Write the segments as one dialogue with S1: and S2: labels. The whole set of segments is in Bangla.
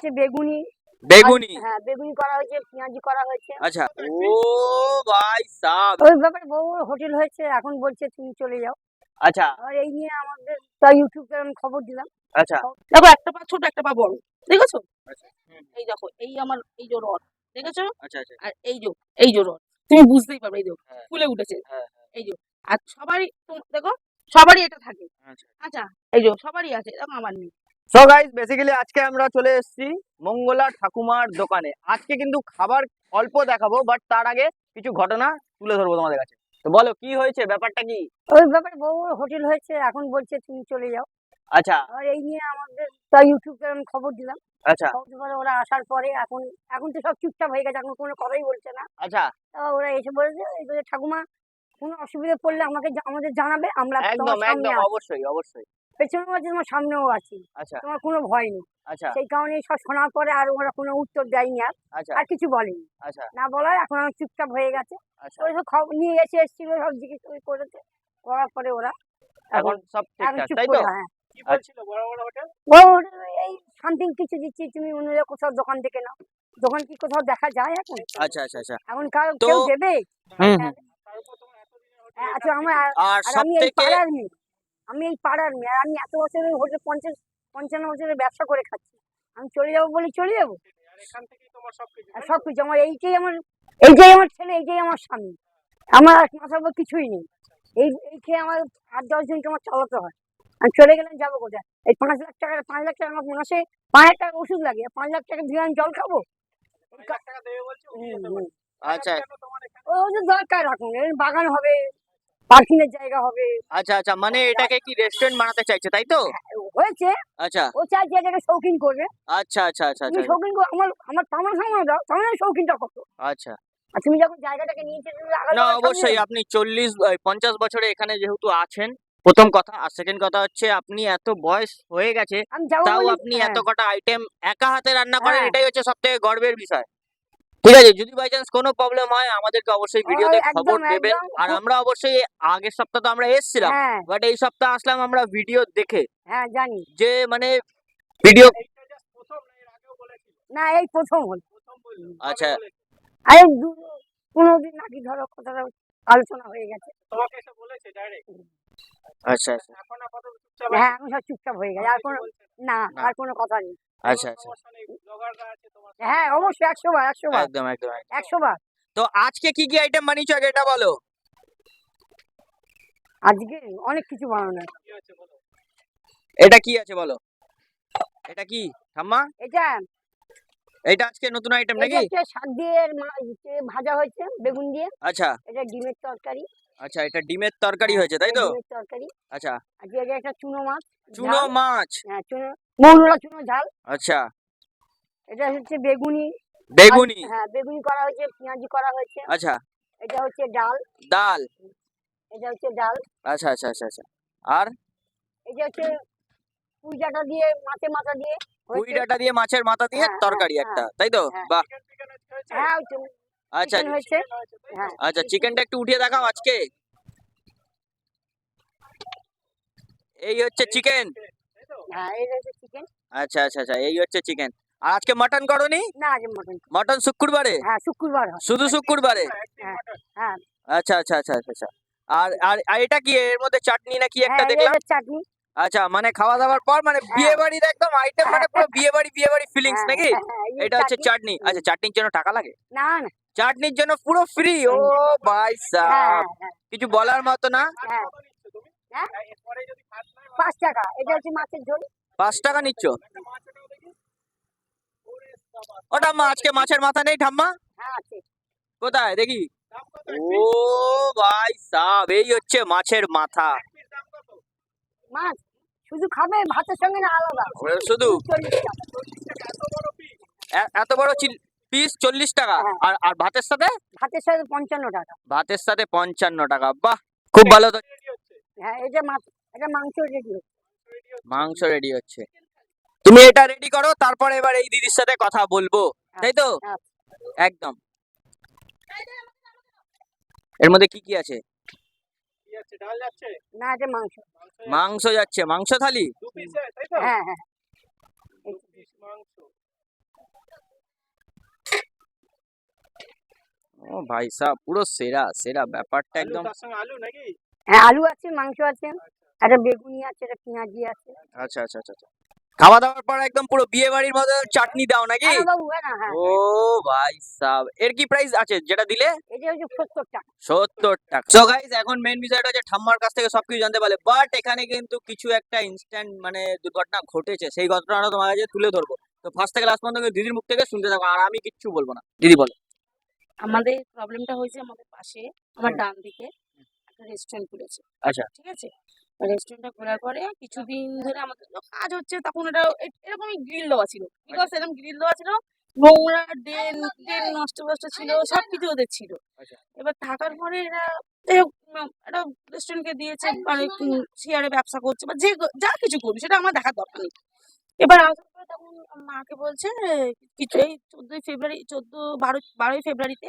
S1: হচ্ছে বেগুনি।
S2: বেগুনি।
S1: হ্যাঁ, বেগুনি করা হয়েছে, পেঁয়াজি করা হয়েছে।
S2: আচ্ছা। ও ভাই সাব।
S1: ওই ব্যাপারে বড় বড় হোটেল হয়েছে, এখন বলছে তুমি চলে যাও।
S2: আচ্ছা
S1: আর এই নিয়ে আমাদের তাই ইউটিউবে আমি খবর দিলাম।
S2: আচ্ছা
S3: দেখো একটা পা ছোট একটা পা বড়, দেখেছো?
S2: আচ্ছা
S3: এই দেখো, এই আমার এই যে রড, দেখেছো?
S2: আচ্ছা আচ্ছা
S3: আর এই যে রড, তুমি বুঝতেই পারবে, এই যে
S2: হ্যাঁ
S3: ফুলে উঠেছে,
S2: হ্যাঁ
S3: এই যে। আর সবারই দেখো, সবারই এটা থাকে।
S2: আচ্ছা।
S3: আচ্ছা, এই যে সবারই আছে, দেখো আমার নেই।
S2: সো গাইস বেসিক্যালি আজকে আমরা চলে এসেছি মঙ্গলা ঠাকুমার দোকানে। আজকে কিন্তু খাবার অল্প দেখাবো, বাট তার আগে কিছু ঘটনা তুলে ধরবো তোমাদের কাছে। তো বলো কি হয়েছে, ব্যাপারটা কি?
S1: ওই ব্যাপারে বড় বড় হোটেল হয়েছে, এখন বলছে তুমি চলে যাও।
S2: আচ্ছা
S1: আর এই নিয়ে আমাদের তাই ইউটিউবে আমি খবর দিলাম।
S2: আচ্ছা
S1: খবর দেওয়ার ওরা আসার পরে এখন এখন তো সব চুপচাপ হয়ে গেছে, এখন কোনো কথাই বলছে না।
S2: আচ্ছা
S1: তারপর ওরা এসে বলেছে, এই বলে ঠাকুমা কোনো অসুবিধা পড়লে আমাদের জানাবে, আমরা
S2: একদম
S1: তোমার সামনে
S2: একদম
S1: আছি,
S2: অবশ্যই অবশ্যই।
S1: পেছনেও আছি, তোমার সামনেও আছি,
S2: আচ্ছা
S1: তোমার কোনো ভয় নেই।
S2: আচ্ছা
S1: সেই কারণে সব শোনার পরে আর ওরা কোনো উত্তর দেয়নি, আর
S2: আচ্ছা
S1: আর কিছু বলেনি।
S2: আচ্ছা
S1: না বলার এখন আমার চুপচাপ হয়ে গেছে।
S2: আচ্ছা।
S1: ওই সব খবর নিয়ে এসেছিল, সব জিজ্ঞেস করেছে, করার পরে ওরা
S2: এখন সব
S1: এখন
S2: ঠিকঠাক
S1: চুপ
S2: তাই তো?
S1: করে। হ্যাঁ,
S2: কি বলছিল বড় বড় হোটেল?
S1: বড় হোটেল এই সামথিং কিছু দিচ্ছি, তুমি অন্য কোথাও দোকান থেকে নাও। দোকান কি কোথাও দেখা যায় এখন?
S2: আচ্ছা আচ্ছা আচ্ছা।
S1: এখন
S2: তো
S1: কেউ দেবে?
S2: হুম হুম।
S1: হ্যাঁ, আচ্ছা আমার
S2: আর
S1: আর
S2: সব
S1: আমি এই
S2: থেকে
S1: পাড়ার মেয়ে, আমি এই পাড়ার মেয়ে, আর আমি এত বছরের হোটেল 55 বছরের ব্যবসা করে খাচ্ছি। আমি চলে যাবো বলে চলে যাবো? আর সবকিছু আমার এইটাই আমার ছেলে, এইটাই আমার স্বামী। আমার আর মাথার উপর কিছুই নেই। এই খেয়ে আমার 8-10 জনকে আমার চালাতে হয়। আমি চলে গেলাম, যাবো কোথায়? এই 5 লাখ টাকা আমার মাসে 5,000 টাকা ওষুধ লাগে, 5 লাখ টাকা দিয়ে আমি জল খাবো? হুম।
S2: আচ্ছা
S1: ওদের দরকার এখন, এর বাগান হবে, পার্কিং এর জায়গা হবে।
S2: আচ্ছা আচ্ছা, মানে এটাকে কি রেস্টুরেন্ট বানাতে চাইছে তাই তো?
S1: হয়েছে,
S2: আচ্ছা
S1: ও চাইছে এটাকে শৌখিন করবে।
S2: আচ্ছা আচ্ছা আচ্ছা
S1: তুমি
S2: আচ্ছা
S1: শৌখিন করো, আমার তামার সামনে দাও, তাহলে আমি শৌখিনটা কত?
S2: আচ্ছা।
S1: আর তুমি যখন জায়গাটাকে নিয়েছে, তুমি লাগাতে
S2: না
S1: হবে সামনে।
S2: অবশ্যই, আপনি 50 বছরে এখানে যেহেতু আছেন, প্রথম কথা। আর সেকেন্ড কথা হচ্ছে আপনি এত বয়স হয়ে গেছে,
S1: আমি যাবো
S2: তাও
S1: বলি।
S2: আপনি এত
S1: হ্যাঁ
S2: কটা আইটেম একা হাতে রান্না করেন,
S1: হ্যাঁ,
S2: এটাই হচ্ছে সব থেকে গর্বের বিষয়। ঠিক আছে, যদি বাই চান্স কোনো প্রবলেম হয় আমাদেরকে অবশ্যই ভিডিওতে খবর
S1: একদম
S2: দেবেন।
S1: একদম
S2: আর আমরা অবশ্যই আগের সপ্তাহ তো আমরা এসেছিলাম,
S1: হ্যাঁ
S2: বাট এই সপ্তাহ আসলাম আমরা ভিডিও দেখে,
S1: হ্যাঁ জানি।
S2: যে মানে ভিডিও।
S1: না, এই প্রথম হল।
S2: আচ্ছা
S1: আরে 15 দিন আগে ধরো কথাটা আলোচনা হয়ে গেছে।
S2: আচ্ছা আচ্ছা
S1: হ্যাঁ, এখন সব চুপচাপ হয়ে গেছে, আর কোনো না,
S2: না।
S1: আর কোনো কথা নেই।
S2: আচ্ছা আচ্ছা
S1: হ্যাঁ অবশ্যই, 100 বার, 100 বার,
S2: একদম একদম একদম।
S1: 100 বার।
S2: তো আজকে কি কি আইটেম বানিয়েছো আগে এটা বলো।
S1: আজকে অনেক কিছু বানানো আছে।
S2: এটা কি আছে বলো, এটা কি ঠাম্মা?
S1: এটা
S2: এটা আজকে নতুন আইটেম
S1: এটা
S2: নাকি?
S1: হচ্ছে শাক দিয়ে ভাজা হয়েছে, বেগুন দিয়ে।
S2: আচ্ছা
S1: এটা ডিমের তরকারি।
S2: আচ্ছা, এটা ডিমের তরকারি
S1: হ্যাঁ,
S2: হয়েছে তাই
S1: এটা
S2: তো?
S1: ডিমের তরকারি।
S2: আচ্ছা,
S1: আজকে এটা একটা চুনো মাছ
S2: চুনো
S1: ঝাল।
S2: মাছ।
S1: হ্যাঁ, মৌরলা চুনো ঝাল।
S2: আচ্ছা,
S1: এটা হচ্ছে বেগুনি।
S2: বেগুনি।
S1: হ্যাঁ, বেগুনি করা হয়েছে, পেঁয়াজি করা হয়েছে।
S2: আচ্ছা,
S1: এটা হচ্ছে ডাল।
S2: ডাল।
S1: এটা হচ্ছে ডাল।
S2: আচ্ছা আচ্ছা আচ্ছা আচ্ছা। আর
S1: এটা হচ্ছে পুঁই ডাঁটা দিয়ে, মাছের মাথা দিয়ে
S2: পুঁই
S1: হয়েছে।
S2: ডাঁটা দিয়ে মাছের মাথা দিয়ে
S1: হ্যাঁ হ্যাঁ
S2: তরকারি একটা,
S1: হ্যাঁ
S2: তাই তো?
S1: হ্যাঁ
S2: বাহ।
S1: হ্যাঁ, ওই
S2: আচ্ছা
S1: চিকেন হয়েছে। হ্যাঁ
S2: আচ্ছা, চিকেনটা একটু উঠিয়ে দেখাও আজকে। এই হচ্ছে চিকেন।
S1: হ্যাঁ, এটা হচ্ছে চিকেন।
S2: আচ্ছা আচ্ছা আচ্ছা, এই হচ্ছে চিকেন। আর আজকে মাটন করনি?
S1: না, আজ মটন।
S2: মটন শুক্রবারে?
S1: হ্যাঁ, শুক্রবার হয়।
S2: শুধু শুক্রবারে?
S1: হ্যাঁ হ্যাঁ
S2: আচ্ছা আচ্ছা আচ্ছা আচ্ছা আচ্ছা। আর আর আর এটা কি, এর মধ্যে চাটনি নাকি একটা
S1: হ্যাঁ,
S2: দেখলাম?
S1: এটা চাটনি।
S2: আচ্ছা, মানে খাওয়া দাওয়ার পর মানে
S1: হ্যাঁ
S2: বিয়ে বাড়ির একদম আইটেম, মানে পুরো বিয়ে বাড়ি ফিলিংস
S1: হ্যাঁ
S2: নাকি?
S1: হ্যাঁ, এই
S2: এটা হচ্ছে চাটনি।
S1: হুম।
S2: আচ্ছা, চাটনির জন্য টাকা লাগে?
S1: না না।
S2: চাটনির জন্য পুরো ফ্রি? ও ভাই
S1: হ্যাঁ
S2: সাব,
S1: হ্যাঁ
S2: কিছু বলার মতো না।
S1: হ্যাঁ হ্যাঁ, 5 টাকা। এটা হচ্ছে মাছের ঝোল।
S2: 5 টাকা নিচ্ছ? ও ঠাম্মা, আজকে মাছের মাথা নেই ঠাম্মা?
S1: হ্যাঁ আছে।
S2: কোথায় দেখি? ও ভাই সাব, এই হচ্ছে মাছের মাথা।
S1: মাছ শুধু খাবে ভাতের সঙ্গে না আলাদা?
S2: ওরে শুধু
S1: 40 টাকা।
S2: এত বড় পিস 40 টাকা?
S1: হ্যাঁ,
S2: আর আর ভাতের সাথে?
S1: ভাতের সাথে 55 টাকা।
S2: ভাতের সাথে 55 টাকা, বাহ খুব ভালো তো।
S1: হ্যাঁ, এটা মাছ, এটা মাংস রেডি।
S2: মাংস রেডি হচ্ছে, তুমি এটা রেডি করো, তারপরে এবার এই দিদির সাথে কথা বলবো, তাই তো? একদম। এর মধ্যে কি কি আছে?
S1: না, এটা মাংস।
S2: মাংস যাচ্ছে, মাংস থালি।
S1: হ্যাঁ হ্যাঁ,
S2: ভাই সাহেব পুরো সেরা সেরা ব্যাপারটা
S4: আলু
S2: একদম।
S4: তার সঙ্গে আলু নাকি?
S1: হ্যাঁ, আলু আছে, মাংস আছে, একটা বেগুনি আছে, একটা পেঁয়াজি আছে।
S2: আচ্ছা আচ্ছা আচ্ছা আচ্ছা। খাওয়া দাওয়ার পর একদম পুরো বিয়ে বাড়ির মতো চাটনি দাও নাকি?
S1: হ্যাঁ বাবু, হ্যাঁ না, হ্যাঁ।
S2: ও ভাই সাহেব, এর কি প্রাইস আছে যেটা দিলে?
S1: এটা হচ্ছে 70 টাকা।
S2: 70 টাকা। সো গাইস, এখন মেইন বিষয়টা হচ্ছে ঠাম্মার কাছ থেকে সবকিছু জানতে পারলে, বাট এখানে কিন্তু কিছু একটা ইনস্ট্যান্ট মানে দুর্ঘটনা ঘটেছে, সেই ঘটনাটা তোমার কাছে তুলে ধরবো। তো ফার্স্ট থেকে লাস্ট পর্যন্ত দিদির মুখ থেকে শুনতে থাকো, আর আমি কিচ্ছু বলবো না। দিদি বলো।
S3: আমাদের প্রবলেমটা হয়েছে আমাদের পাশে আমার ডান দিকে একটা রেস্টুরেন্ট খুলেছে।
S2: আচ্ছা।
S3: ঠিক আছে, রেস্টুরেন্টটা খোলার পরে কিছুদিন ধরে আমাদের তো কাজ হচ্ছে, তখন এটা এরকমই গ্রিল দেওয়া ছিল, বিকজ এরকম গ্রিল দেওয়া ছিল, নোংরা ড্রেন ড্রেন নষ্ট ফষ্ট ছিল, সবকিছু ওদের ছিল।
S2: আচ্ছা।
S3: এবার থাকার পরে এরা একটা রেস্টুরেন্টকে দিয়েছে, মানে শেয়ারে ব্যবসা করছে বা যে যা কিছু করবে সেটা আমার দেখার দরকার নেই। এবার আসার পরে তখন মাকে বলছে কিছু এই 12ই ফেব্রুয়ারিতে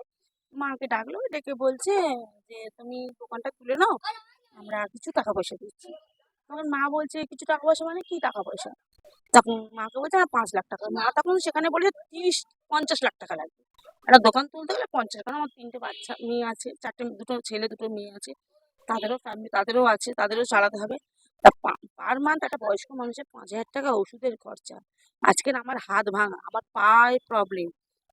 S3: মাকে ডাকলো, ডেকে বলছে যে তুমি দোকানটা খুলে নাও, আমরা কিছু টাকা পয়সা দিচ্ছি। তখন মা বলছে কিছু টাকা পয়সা মানে কি টাকা পয়সা? তখন মাকে বলছে না 5 লাখ টাকা। মা তখন সেখানে বলে 50 লাখ টাকা লাগবে। একটা দোকান তুলতে গেলে 50, কারণ আমার 3টে বাচ্চা মেয়ে আছে, 2 ছেলে 2 মেয়ে আছে, তাদেরও ফ্যামিলি তাদেরও আছে, তাদেরও চালাতে হবে। তা পার মান্থ একটা বয়স্ক মানুষের 5,000 টাকা ওষুধের খরচা। আজকের আমার হাত ভাঙা, আমার পায়ে প্রবলেম,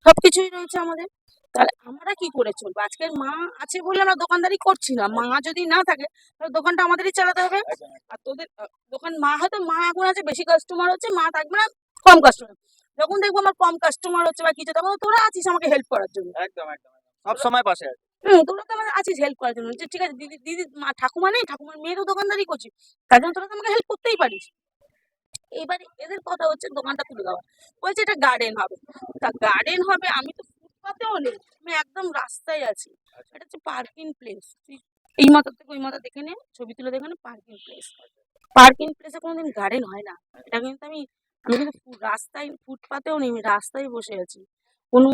S3: সবকিছুই রয়েছে আমাদের। তাহলে আমরা কি করে চলবো? আজকের মা আছে বলে আমরা দোকানদারি করছি না, মা যদি না থাকে তাহলে দোকানটা আমাদেরই চালাতে হবে। আর তোদের দোকান মা এখন আছে, বেশি কাস্টমার হচ্ছে, মা থাকবে না, কম কাস্টমার। যখন দেখবো আমার কম কাস্টমার হচ্ছে বা কিছু, তখন তোরা আছিস আমাকে হেল্প করার জন্য।
S2: একদম একদম সব সময় পাশে আছে।
S3: তোরা তো আমাদের আছিস হেল্প করার জন্য, যে ঠিক আছে দিদি দিদি মা ঠাকুমা নেই, ঠাকুমার মেয়েরও দোকানদারি করছি, তার জন্য তোরা তো আমাকে হেল্প করতেই পারিস। এবারে এদের কথা হচ্ছে দোকানটা তুলে দেওয়া, বলছে এটা গার্ডেন হবে। তা গার্ডেন হবে, আমি তো ফুটপাতেও নেই, আমি একদম রাস্তায় আছি। এটা হচ্ছে পার্কিং প্লেস, এই মাথা থেকে ওই মাথা দেখে নে, ছবি তুলে দেখে নে, পার্কিং প্লেস। পার্কিং প্লেসে কোনোদিন গার্ডেন হয় না। এটা কিন্তু আমি আমি কিন্তু রাস্তায় ফুটপাতেও নেই, আমি রাস্তায় বসে আছি। কোনো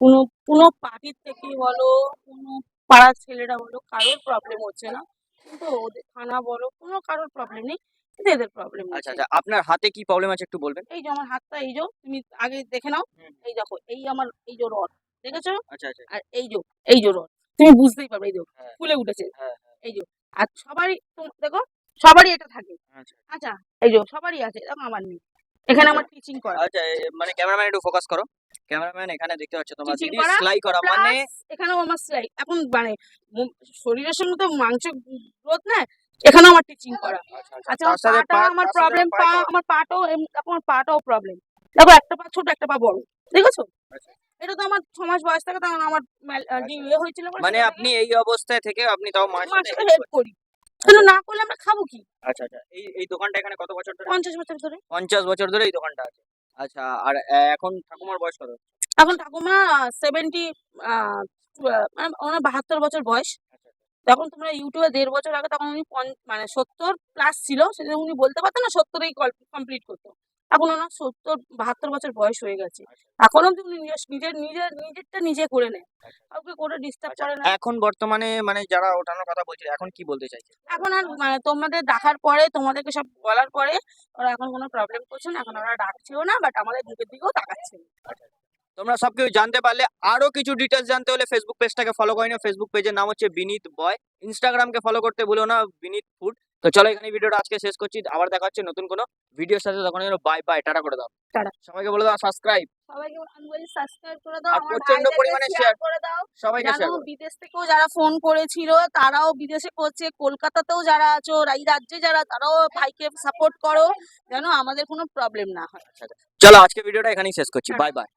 S3: কোনো কোনো পার্টির থেকে বলো, কোনো পাড়ার ছেলেরা বলো, কারোর প্রবলেম হচ্ছে না, কিন্তু ওদের থানা বলো, কোনো কারোর প্রবলেম নেই, কিন্তু এদের প্রবলেম
S2: আচ্ছা
S3: হচ্ছে।
S2: আচ্ছা, আপনার হাতে কি প্রবলেম আছে একটু বলবেন?
S3: এই যে আমার হাতটা, এই যে তুমি আগে দেখে নাও, এই দেখো, এই আমার এই যে রড দেখেছো,
S2: আচ্ছা আচ্ছা।
S3: আর এই যে রড, তুমি বুঝতেই পারবে, এই যে
S2: হ্যাঁ
S3: ফুলে উঠেছে,
S2: হ্যাঁ
S3: এই যে। আর সবারই দেখো, সবারই এটা থাকে।
S2: আচ্ছা
S3: আচ্ছা, এই যে সবারই আছে, দেখো আমার নেই। এখানে আমার টিচিং করা,
S2: আচ্ছা। মানে ক্যামেরাম্যান একটু ফোকাস করো। ক্যামেরাম্যান এখানে দেখতে পাচ্ছ তোমরা,
S3: টিচিং
S2: দিদি
S3: করা,
S2: সেলাই করা মানে
S3: প্লাস এখানেও আমার সেলাই। এখন মানে শরীরের সঙ্গে তো মাংস গ্রোথ না, এখানেও আমার টিচিং করা। আচ্ছা,
S2: তার সাথে
S3: আমার
S2: তার সাথে
S3: প্রবলেম
S2: পায়ে করা।
S3: আমার পাটাও আমার পাটাও প্রবলেম। দেখো একটা পা ছোট, একটা পা বড়, দেখেছো?
S2: আচ্ছা।
S3: এটা তো আমার 6 মাস বয়স থেকে, তখন আমার যে ইয়ে হয়েছিল বলে
S2: মানে
S3: সেটা
S2: আপনি এই অবস্থায় থেকে আপনি তাও মায়ের
S3: মার
S2: সাথে
S3: সাথে
S2: help
S3: হেল্প
S2: করছেন।
S3: করি, কিন্তু না করলে আমরা খাবো কি?
S2: আচ্ছা আচ্ছা। এই দোকানটা এখানে কত বছর ধরে?
S3: 50 বছর ধরে।
S2: 50 বছর ধরে এই দোকানটা আছে। আচ্ছা, আর এখন ঠাকুমার বয়স কত?
S3: এখন ঠাকুমা 70, মানে ওনার 72 বছর বয়স। তখন তোমরা ইউটিউবে 1.5 বছর আগে, তখন উনি মানে 70 প্লাস ছিল, সেটা উনি বলতে পারতেন না, 70এই কমপ্লিট করতো। এখন ওনার 72 বছর বয়স হয়ে গেছে, এখন অব্দি উনি নিজেরটা নিজে করে নেয়, কাউকে করে ডিস্টার্ব
S2: আচ্ছা,
S3: করে না।
S2: এখন বর্তমানে মানে যারা ওঠানোর কথা বলছিল, এখন কি বলতে চাইছে?
S3: এখন আর মানে তোমাদের ডাকার পরে, তোমাদেরকে সব বলার পরে, ওরা এখন কোনো প্রবলেম করছে না, এখন ওরা ডাকছেও না, বাট আমাদের মুখের দিকেও তাকাচ্ছে না।
S2: তোমরা সবকিছু জানতে পারলে, আরো কিছু ডিটেলস জানতে হলে ফেসবুক পেজটাকে ফলো করে নিও। ফেসবুক পেজের নাম হচ্ছে বিনীত বয়। ইনস্টাগ্রামকে ফলো করতে ভুলো না, বিনীত ফুড। তো চলো এখানে ভিডিওটা আজকে শেষ করছি, আবার দেখা হচ্ছে নতুন কোনো ভিডিওর সাথে, তখন যেন বাই বাই, টাটা করে দাও।
S3: টাটা।
S2: সবাইকে বলে দাও সাবস্ক্রাইব,
S3: সবাইকে আমি বলি সাবস্ক্রাইব করে দাও,
S2: আর
S3: আমার
S2: প্রচন্ড
S3: ভাইদেরকে
S2: পরিমাণে
S3: শেয়ার
S2: শেয়ার,
S3: করে দাও।
S2: সবাইকে
S3: জানো
S2: শেয়ার করো।
S3: বিদেশ থেকেও যারা ফোন করেছিল, তারাও বিদেশে করছে, কলকাতাতেও যারা আছো, এই রাজ্যে যারা, তারাও ভাইকে সাপোর্ট করো, যেন আমাদের কোনো প্রবলেম না হয়।
S2: চলো আজকে ভিডিওটা এখানেই শেষ করছি, বাই বাই।